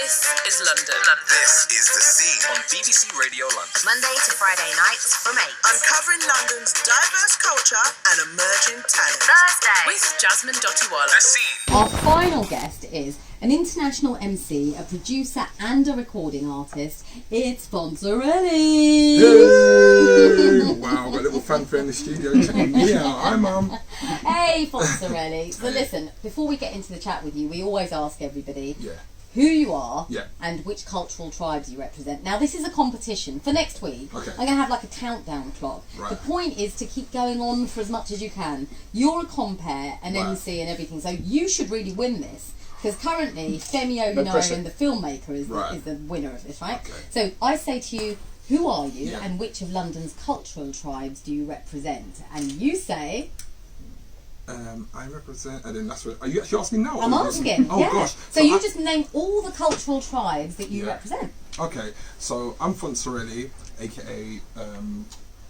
This is London. This is The Scene On BBC Radio London. Monday to Friday nights from 8. Uncovering London's diverse culture and emerging talent. Thursday. With Jasmine Dotiwala. The Scene. Our final guest is an international MC, a producer and a recording artist. It's Fontzerelli! Wow, got a little fanfare in the studio. Yeah, hi Mum. Hey Fontzerelli. So listen, before we get into the chat with you, we always ask everybody Yeah. who you are Yeah. and which cultural tribes you represent. Now this is a competition for next week. Okay. I'm going to have like a countdown clock. Right. The point is to keep going on for as much as you can. You're a compere, an Right. MC and everything, so you should really win this. Because currently, Femi pressure. Olunari, the filmmaker, is Right. the winner of this, right? Okay. So I say to you, who are you Yeah. and which of London's cultural tribes do you represent? And you say... I represent, and then that's what. Are you actually asking now? I'm or asking. Oh yeah. gosh. So you just name all the cultural tribes that you Yeah. represent. Okay, so I'm Fontzerelli, aka.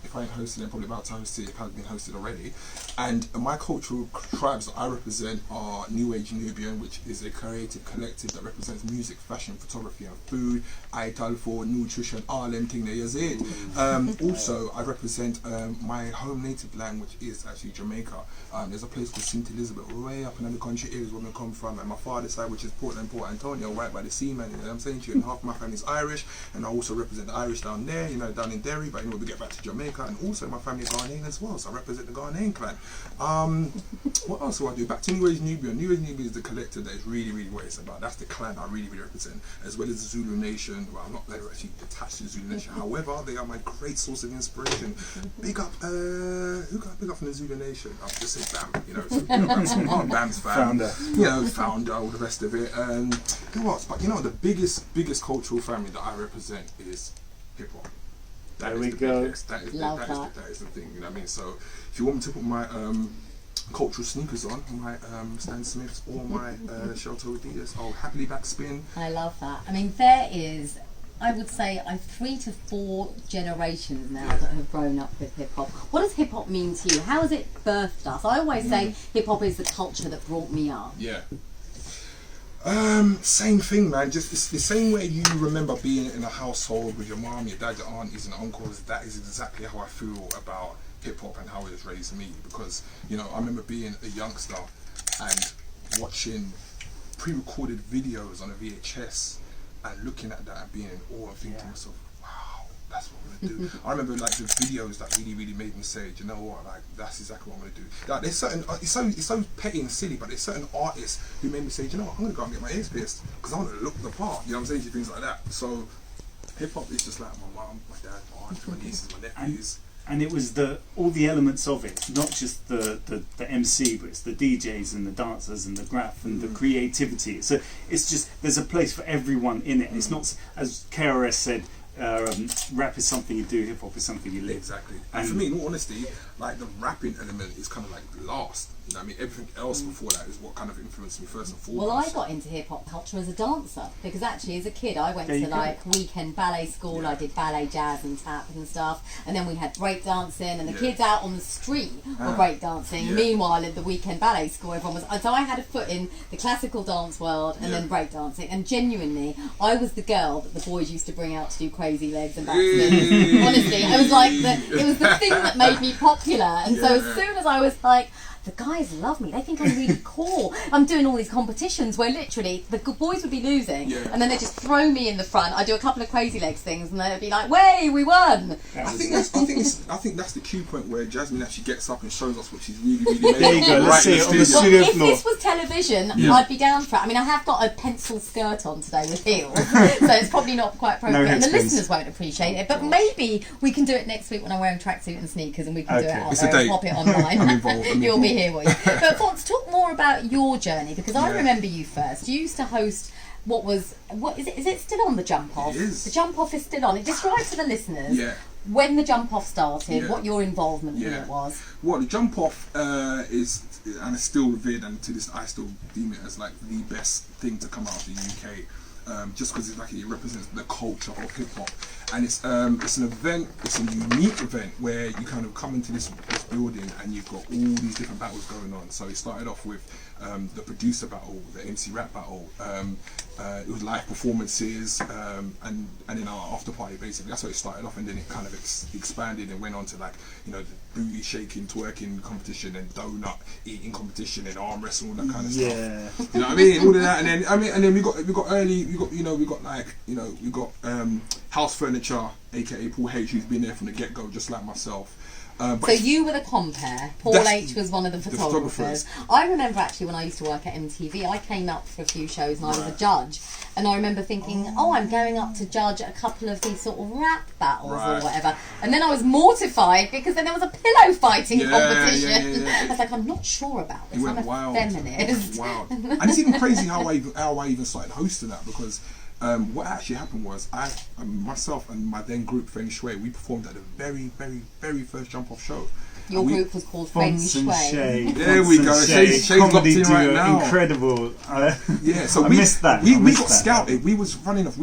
If I ain't hosted it, I'm probably about to host it. It has been hosted already. And my cultural tribes that I represent are New Age Nubian, which is a creative collective that represents music, fashion, photography, and food. I tell for nutrition, all them thing there is it. Also, I represent my home native land, which is actually Jamaica. There's a place called St. Elizabeth, way up in the country areas where I come from. And my father's side, which is Portland, Port Antonio, right by the sea, man. You know what I'm saying to you? And half my family's Irish, and I also represent the Irish down there, you know, down in Derry. But in order to get back to Jamaica, and also my family's Ghanaian as well, so I represent the Ghanaian clan. What else do I do? Back to New Age Nubian. New Age Nubian is the collective that is really, really what it's about. That's the clan I really, really represent, as well as the Zulu Nation. Well, I'm not actually attached to the Zulu Nation. However, they are my great source of inspiration. Big up, who got big up from the Zulu Nation? I'll just say Bam. You know, so, Bam's founder. You know, founder, all the rest of it. Who else? But you know, the biggest cultural family that I represent is hip hop. There we go. That is the thing, you know what I mean? So if you want me to put my cultural sneakers on, my Stan Smiths or my Shell-toe Adidas, I'll happily backspin. I love that. I mean, there is, I would say, 3 to 4 generations now that have grown up with hip-hop. What does hip-hop mean to you? How has it birthed us? I always say hip-hop is the culture that brought me up. Yeah. Same thing, man. Just it's the same way you remember being in a household with your mom, your dad, your aunties, and uncles. That is exactly how I feel about hip hop and how it has raised me. Because you know, I remember being a youngster and watching pre-recorded videos on a VHS and looking at that and being in awe and thinking to myself, "Wow, that's what I'm gonna do." I remember like the videos that really, really made me say, "Do you know what? Like that's exactly what I'm gonna do." Like there's certain, it's so petty and silly, but there's certain artists who made me say, "Do you know what? I'm gonna go and get my ears pierced because I want to look the part." You know what I'm saying? Things like that. So hip hop is just like my mum, my dad, my aunt, my nieces, my nephews. And it was all the elements of it, not just the MC, but it's the DJs and the dancers and the graph and the creativity. So it's just, there's a place for everyone in it. It's not, as KRS said, rap is something you do, hip hop is something you live. Exactly. And for me, in all honesty, like the rapping element is kind of like last. You know what I mean? Everything else before that is what kind of influenced me first and foremost. Well, I got into hip-hop culture as a dancer because actually as a kid I went to like weekend ballet school. I did ballet, jazz and tap and stuff, and then we had break dancing and the kids out on the street were break dancing. Meanwhile at the weekend ballet school everyone was, so I had a foot in the classical dance world and then break dancing, and genuinely I was the girl that the boys used to bring out to do crazy legs and backspins. Honestly, it was like it was the thing that made me popular, and so as soon as I was like, the guys love me, they think I'm really cool. I'm doing all these competitions where literally the good boys would be losing and then they just throw me in the front. I do a couple of crazy legs things and they'd be like, "Way, we won!" I think that's the cue point where Jasmine actually gets up and shows us what she's really, really made. There you go, let's see it on the studio If floor. this was television, I'd be down for it. I mean, I have got a pencil skirt on today with heels, so it's probably not quite appropriate, and the listeners won't appreciate it, but maybe we can do it next week when I'm wearing tracksuit and sneakers and we can do it out there and pop it online. I'm involved. You'll be here, will you? But Fonz, talk more about your journey, because I remember you first. You used to host what is it still on, the Jump Off? It is. The Jump Off is still on. It describes to the listeners when the Jump Off started, what your involvement in it was. Well, the Jump Off is, and it's still revered, and to this I still deem it as like the best thing to come out of the UK. Just because it represents the culture of hip hop, and it's an event, it's a unique event where you kind of come into this building, and you've got all these different battles going on. So it started off with the producer battle, the MC rap battle. It was live performances, and then our after party. Basically, that's how it started off, and then it kind of expanded and went on to, like, you know, the booty shaking, twerking competition, and donut eating competition, and arm wrestle, all that kind of stuff. You know what I mean? All of that, and then we got house furniture, aka Paul H, who's been there from the get go, just like myself. So you were the compere. Paul H was one of the photographers. I remember actually when I used to work at MTV, I came up for a few shows and I was a judge. And I remember thinking, I'm going up to judge a couple of these sort of rap battles or whatever. And then I was mortified because then there was a pillow fighting competition. I was like, I'm not sure about this. I'm a feminist. Wild. And it's even crazy how I even started hosting that, because what actually happened was myself and my then group Feng Shui, we performed at the very, very, very first Jump Off show. Your group was called Feng Shui. There we go. Shai's locked in right now. Incredible. So I missed that. We got scouted. We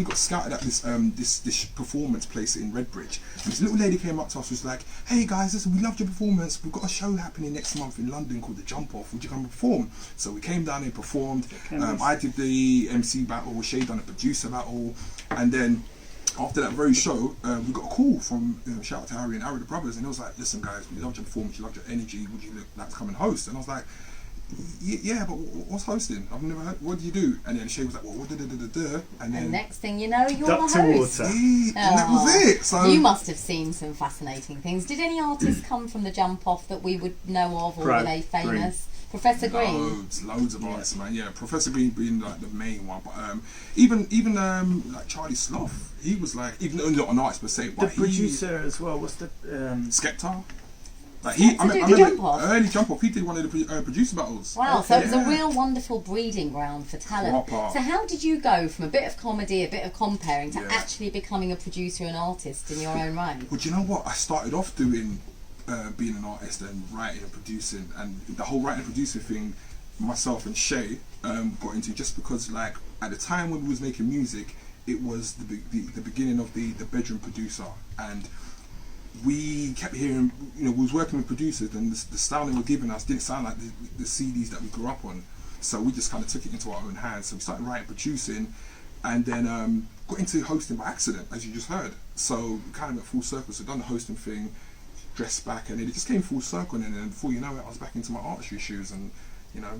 got scouted at this performance place in Redbridge. And this little lady came up to us, was like, "Hey guys, listen, we loved your performance. We've got a show happening next month in London called the Jump Off. Would you come and perform?" So we came down and performed. I did the MC battle. Shay done a producer battle, and then after that very show, we got a call from, shout out to Harry and Harry the brothers, and it was like, "Listen guys, we loved your performance, you loved your energy, would you like to come and host?" And I was like, "Yeah, but what's hosting? I've never heard, what do you do?" And then Shay was like, "Well, and then next thing you know, you're duck the host. to water. and that was it. So you must have seen some fascinating things. Did any artists come from the Jump Off that we would know of, or were they famous? Professor Green. Loads of artists, man. Yeah, Professor Green being like the main one, but even like Charlie Sloth, he was like, even though not an artist per se, but the producer as well. What's the Skepta? Like I remember early Jump Off, he did one of the producer battles. Wow, so it was a real wonderful breeding ground for talent. So how did you go from a bit of comedy, a bit of comparing, to actually becoming a producer and artist in your own right? Well, do you know what? I started off doing being an artist and writing and producing, and the whole writing and producing thing, myself and Shay got into, just because, like, at the time when we was making music, it was the beginning of the bedroom producer, and we kept hearing, we was working with producers, and the style they were giving us didn't sound like the CDs that we grew up on, so we just kind of took it into our own hands. So we started writing, producing, and then got into hosting by accident, as you just heard. So kind of went full circle. So done the hosting thing, dressed back, and then it just came full circle, and then before you know it, I was back into my artistry shoes, and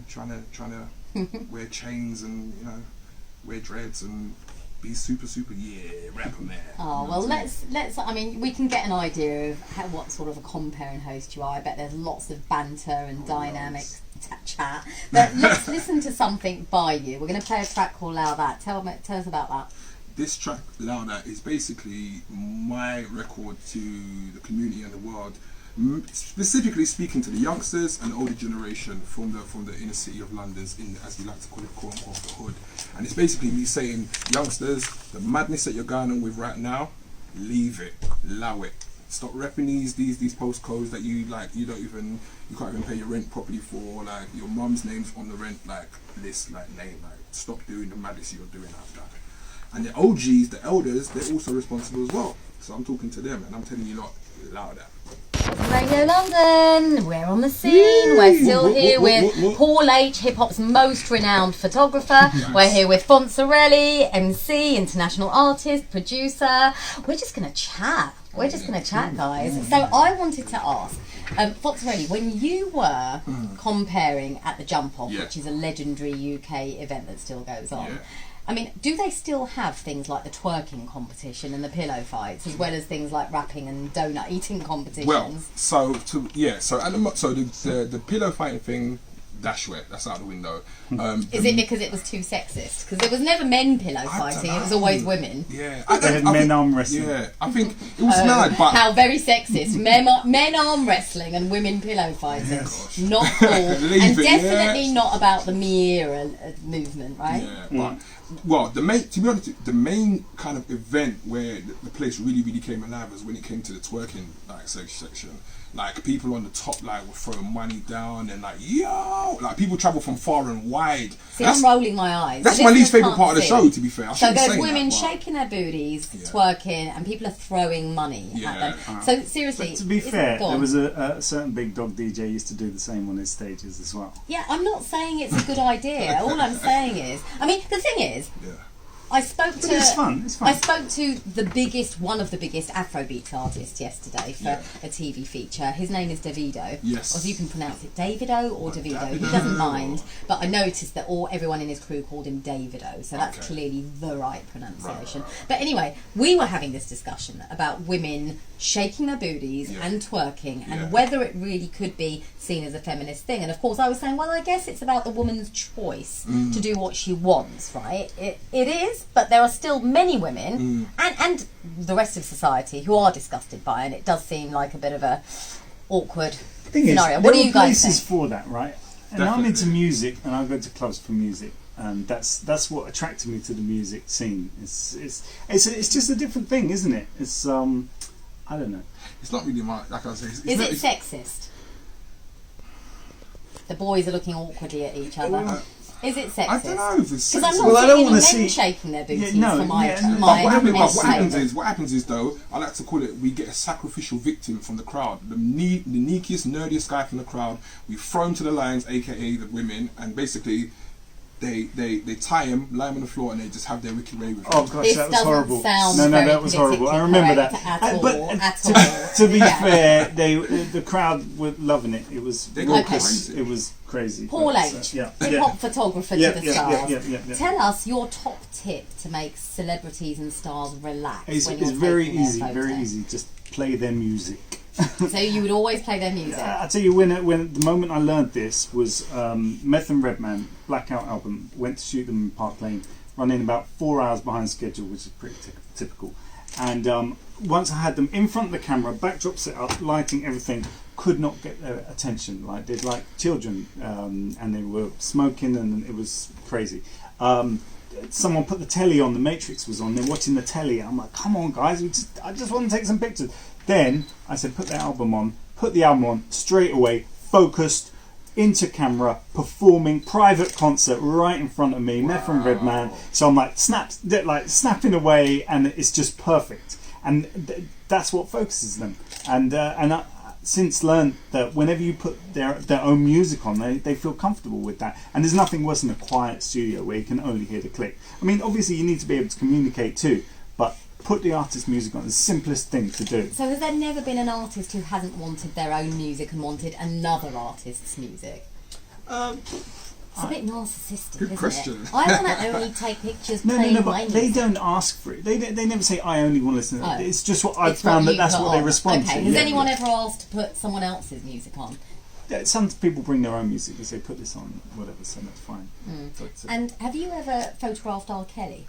trying to wear chains, and wear dreads, and be super rapper man. Oh well, let's. I mean, we can get an idea of what sort of a compere and host you are. I bet there's lots of banter and dynamic chat. But let's listen to something by you. We're going to play a track called "Loud That." Tell us about that. This track, Loud That, is basically my record to the community and the world, specifically speaking to the youngsters and the older generation from the inner city of London's, as we like to call it, quote unquote, the hood. And it's basically me saying, youngsters, the madness that you're going on with right now, leave it, allow it. Stop repping these postcodes that you can't even pay your rent properly for, like your mum's name's on the rent list, name, stop doing the madness you're doing after. And the OGs, the elders, they're also responsible as well. So I'm talking to them, and I'm telling you lot, loud that. Radio London, we're on the scene. We're still here with Paul H, hip hop's most renowned photographer. We're here with Fontzerelli, MC, international artist, producer. We're just going to chat. Guys. So I wanted to ask, Fontzerelli, when you were comparing at the Jump Off, which is a legendary UK event that still goes on, I mean, do they still have things like the twerking competition and the pillow fights, as well as things like rapping and donut eating competitions? Well, so the pillow fighting thing, that's out the window. Is it because it was too sexist? Because there was never men pillow fighting; it was always women. Yeah, they had men arm wrestling. Yeah, I think it was mad, but how very sexist! Men arm wrestling and women pillow fighting. Not cool, and definitely not about the me era movement, right? Yeah, but to be honest, the main kind of event where the place really came alive was when it came to the twerking section. like people on the top like were throwing money down and like yo, like people travel from far and wide. See, I'm rolling my eyes. That's The my least listeners favourite part of the can't show, see. to be fair. I So shouldn't be there's saying women that, but- shaking their booties, Yeah. twerking, and people are throwing money at them. So seriously, But to be isn't- fair, go there on. was a certain big dog DJ used to do the same on his stages as well. Yeah, I'm not saying it's a good idea. All I'm saying is, I mean, the thing is, Yeah. I spoke But to. it's fun. It's fun. I spoke to one of the biggest Afrobeat artists yesterday for a TV feature. His name is Davido. Yes. Or if you can pronounce it, Davido or Davido. He Davido. doesn't mind. But I noticed that everyone in his crew called him Davido, so that's Okay. clearly the right pronunciation. Right. But anyway, we were having this discussion about women shaking their booties and twerking, and Yeah. whether it really could be seen as a feminist thing. And of course, I was saying, well, I guess it's about the woman's choice to do what she wants, right? It is, but there are still many women and the rest of society who are disgusted by it, and it does seem like a bit of a awkward Thing scenario. is, What there do you are guys places think? for that, right? And I'm Definitely. into music, and I go to clubs for music, and that's what attracted me to the music scene. It's just a different thing, isn't it? It's I don't know. It's not really my, like I say. Is it sexist? The boys are looking awkwardly at each other. Is it sexist? I don't know if it's Because I'm sexist. not Well, I seeing don't any wanna men see- shaking their booties no, for my, yeah, no. my But what entertainment. happens is though, I like to call it, we get a sacrificial victim from the crowd. The neakiest, nerdiest guy from the crowd, we throw him to the lions, aka the women, and basically they tie him, lie him on the floor, and they just have their wicked rave with him. Oh gosh, This that was doesn't horrible. sound No, very that was horrible. I politically remember that. correct at But all, at to, all. to be Yeah. fair, the crowd were loving it. It was They go raucous. crazy. It was crazy. Paul But, H, yeah, hip yeah. hop photographer Yeah, to the yeah, stars. yeah. Tell us your top tip to make celebrities and stars relax It's when you're very taking their easy. photo. Very easy. Just play their music. So you would always play their music. I tell you, when the moment I learned this was Meth and Redman Blackout album. Went to shoot them in Park Lane, running about 4 hours behind schedule, which is pretty typical. And once I had them in front of the camera, backdrop set up, lighting, everything, could not get their attention. Like they'd like children, and they were smoking, and it was crazy. Someone put the telly on. The Matrix was on. They're watching the telly. I'm like, come on, guys! I just want to take some pictures. Then I said, put the album on. Put the album on straight away. Focused, into camera, performing, private concert right in front of me. Meth and Redman. So I'm like snapping away, and it's just perfect. And that's what focuses them. And I since learned that whenever you put their own music on, they feel comfortable with that. And there's nothing worse than a quiet studio where you can only hear the click. I mean, obviously you need to be able to communicate too, but put the artist's music on. The simplest thing to do. So has there never been an artist who hasn't wanted their own music and wanted another artist's music? It's a bit narcissistic, Good isn't question. it? I want to only take pictures No, playing my but they music. don't ask for it. They never say, I only want to listen to it. Oh. It's just what I've It's found you that's put what they on. respond Okay, to. has Yeah, anyone yeah. ever asked to put someone else's music on? Yeah, some people bring their own music. They say, put this on, whatever, so that's fine. But, And have you ever photographed R. Kelly?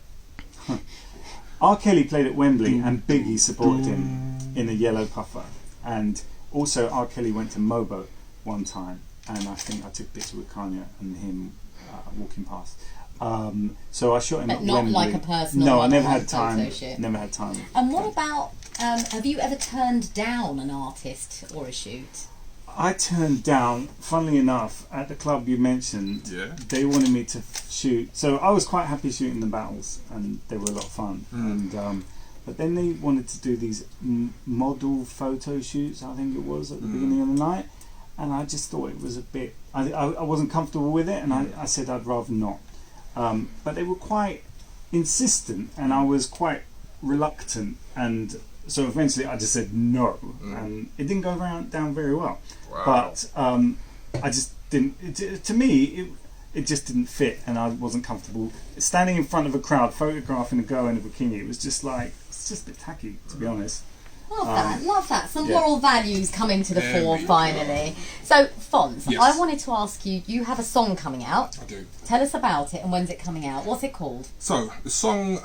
R. Kelly played at Wembley and Biggie supported him in a yellow puffer. And also R. Kelly went to Mobo one time, and I think I took a picture with Kanye and him walking past. So I shot him But at not Wembley. like a personal No, I one never on had time. photo shoot. Never had time. And what about, have you ever turned down an artist or a shoot? I turned down, funnily enough, at the club you mentioned, Yeah. they wanted me to shoot. So I was quite happy shooting the battles, and they were a lot of fun. And but then they wanted to do these model photo shoots, I think it was, at the beginning of the night. And I just thought it was a bit... I wasn't comfortable with it, and I said I'd rather not. But they were quite insistent, and I was quite reluctant, and so eventually I just said no, and it didn't go down very well. Wow. But I just didn't. To me, it just didn't fit, and I wasn't comfortable standing in front of a crowd photographing a girl in a bikini. It was just like, it's just a bit tacky, to be honest. Love that. Some yeah. moral values coming to the There fore we go. finally. So, Fonz, Yes. I wanted to ask you, you have a song coming out. I do. Tell us about it and when's it coming out? What's it called? So the song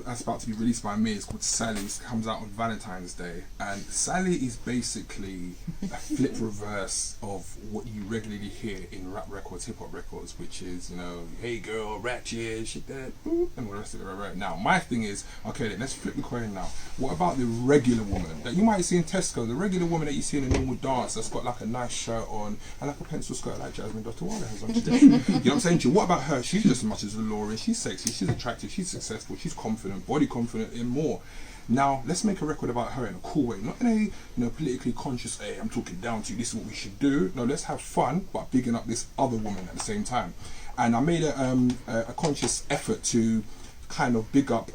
that's about to be released by me is called Sally. It comes out on Valentine's Day, and Sally is basically a flip reverse of what you regularly hear in rap records, hip hop records, which is, you know, hey girl, ratchet, shit that, boop, and all the rest of it. Right. Now my thing is, okay, then let's flip the coin now. What about the regular woman? woman that you might see in Tesco, the regular woman that you see in a normal dance that's got like a nice shirt on and like a pencil skirt like Jasmine Dotiwala has on today. You know what I'm saying to you? What about her? She's just as much as Lauren. She's sexy, she's attractive, she's successful, she's confident, body confident, and more. Now, let's make a record about her in a cool way, not in a politically conscious, hey, I'm talking down to you, this is what we should do. No, let's have fun, but bigging up this other woman at the same time. And I made a conscious effort to kind of big up,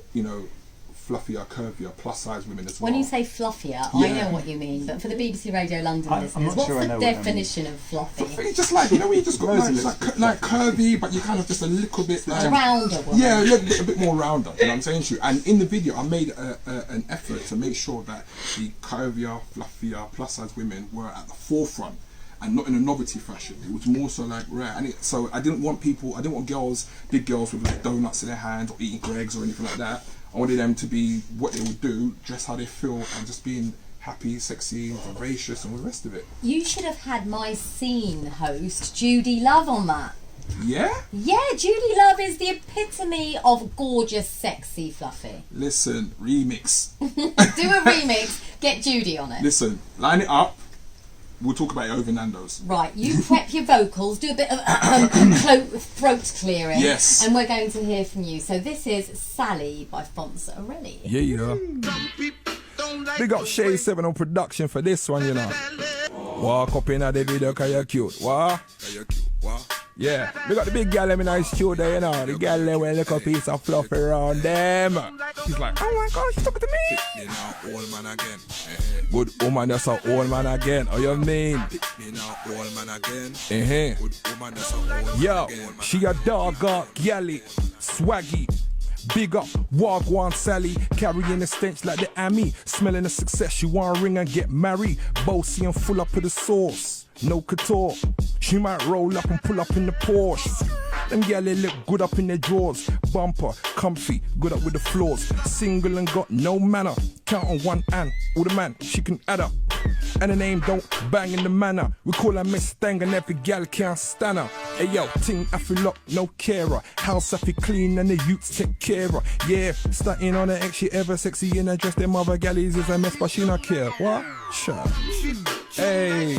fluffier, curvier, plus size women as well. When you say fluffier, I know what you mean, but for the BBC Radio London listeners, what's the definition of fluffy? It's just like, when you just got like curvy, but you're kind of just a little bit like... rounder woman. Yeah, a bit more rounder, you know what I'm saying to you? And in the video, I made an effort to make sure that the curvier, fluffier, plus size women were at the forefront. And not in a novelty fashion. It was more so like rare. And so I didn't want girls, big girls with like donuts in their hands or eating Greggs or anything like that. I wanted them to be what they would do, dress how they feel, and just being happy, sexy, vivacious, and all the rest of it. You should have had my scene host, Judy Love, on that. Yeah? Yeah, Judy Love is the epitome of gorgeous, sexy, fluffy. Listen, remix. Do a remix, get Judy on it. Listen, line it up. We'll talk about it over Nando's. Right, you prep your vocals, do a bit of throat clearing. Yes. And we're going to hear from you. So this is Sally by Fontzerelli. Yeah. Big up Shai Sevin on production for this one, Walk up in the video cause you're cute. What? Yeah, we got the big gal in our studio, the gal there with a little piece of fluff around them. She's like, oh my gosh, she's talking to me. Old man again. Good woman, that's an old man again. Oh, you mean? Old man again. Good woman, that's an old man yo, again. she a dog, galley, swaggy. Big up, walk one Sally, carrying a stench like the Ami. Smelling the success, she want ring and get married. Bossy and full up of the sauce. No couture. She might roll up and pull up in the Porsche. Them gal they look good up in their drawers. Bumper, comfy, good up with the floors. Single and got no manner. Count on one hand, all the man, she can add up. And the name don't bang in the manner. We call her Miss Stang and every gal can't stand her. Hey yo, ting I feel up, no carer. House I feel clean and the youths take care of. Yeah, starting on the X, she ever sexy in her dress. Them other gallies is a mess, but she not care. What? Shut. Hey.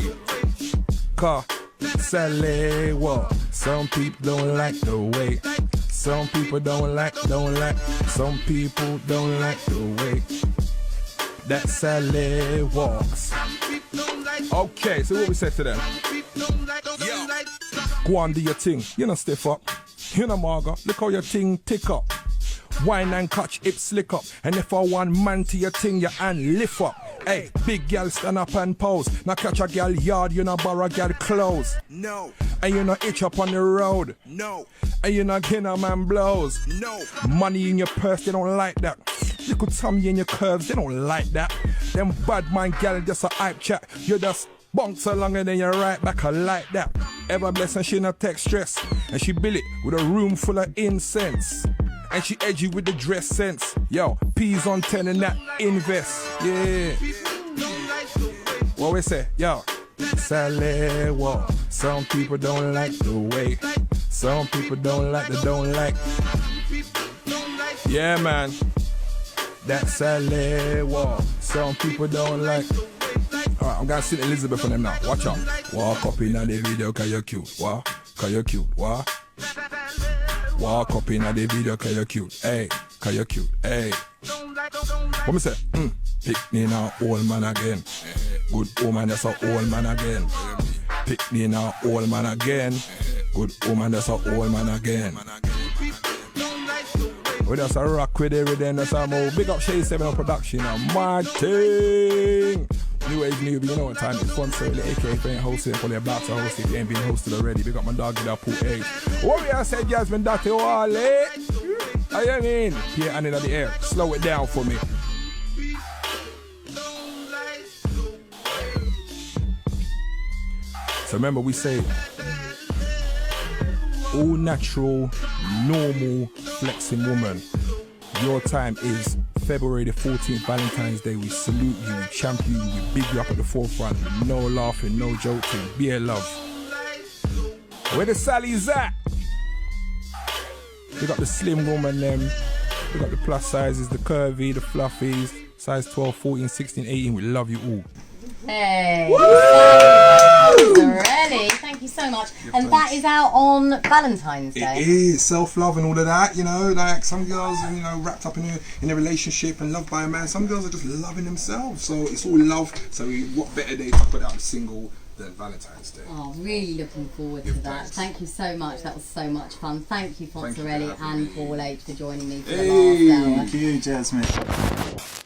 Sally, what? Some people don't like the way. Some people don't like. Some people don't like the way that Sally walks. Okay, so what we said to them? Yo, go on, do your thing. You know, stiff up. You know, Marga, look how your thing tick up. Wine and catch it slick up. And if I want man to your thing, your hand lift up. Hey, big gal stand up and pose. Now catch a gal yard, you know borrow gal clothes. No. And you know itch up on the road. No. And you know get a man blows. No. Money in your purse, they don't like that. Little tummy in your curves, they don't like that. Them bad man gal just a hype chat. You just bounce along and then you're right back, I like that. Ever blessed and she not take stress. And she bill it with a room full of incense. And she edgy with the dress sense. Yo, P's on 10 and that invest. Yeah. What we say? Yo. Sally, what? Some people don't like the way. Some people don't like the don't like. Yeah, man. That's Sally, what? Some people don't like. Alright, I'm gonna sit Elizabeth on them now. Watch out. Walk up in the video cause you're cute. What? Cause you're cute. What? Walk up in the video cause you're cute. Hey, cause you're cute. Hey. What me say? Pick me now, old man again. Good woman, that's a old man again. Pick me now, old man again. Good woman, that's a old man again. We just a rock with it, then that's a move. Big up Shai Sevin on production, my thing. New age newbie, you know what time it's Fontzerelli, aka if you ain't hosting, probably about to host if you ain't been hosted already. Big up my dog in that pool age. What we are saying, Jasmine Dotiwala? How you mean? Here and in the air. Slow it down for me. So remember we say all natural, normal, flexing woman. Your time is February the 14th, Valentine's Day. We salute you, we champion you, we big you up at the forefront. No laughing, no joking, beer love. Where the Sally's at? We got the slim woman them, we got the plus sizes, the curvy, the fluffies. size 12, 14, 16, 18. We love you all. Hey, Fontzerelli, thank you so much. And that is out on Valentine's Day. It is self-love and all of that, you know. Like some girls are, you know, wrapped up in a relationship and loved by a man. Some girls are just loving themselves. So it's all love. So what better day to put out a single than Valentine's Day? Oh, really looking forward to that. Thank you so much. That was so much fun. Thank you, Fontzerelli and Paul H, for joining me for the last hour. Thank you, Jasmine.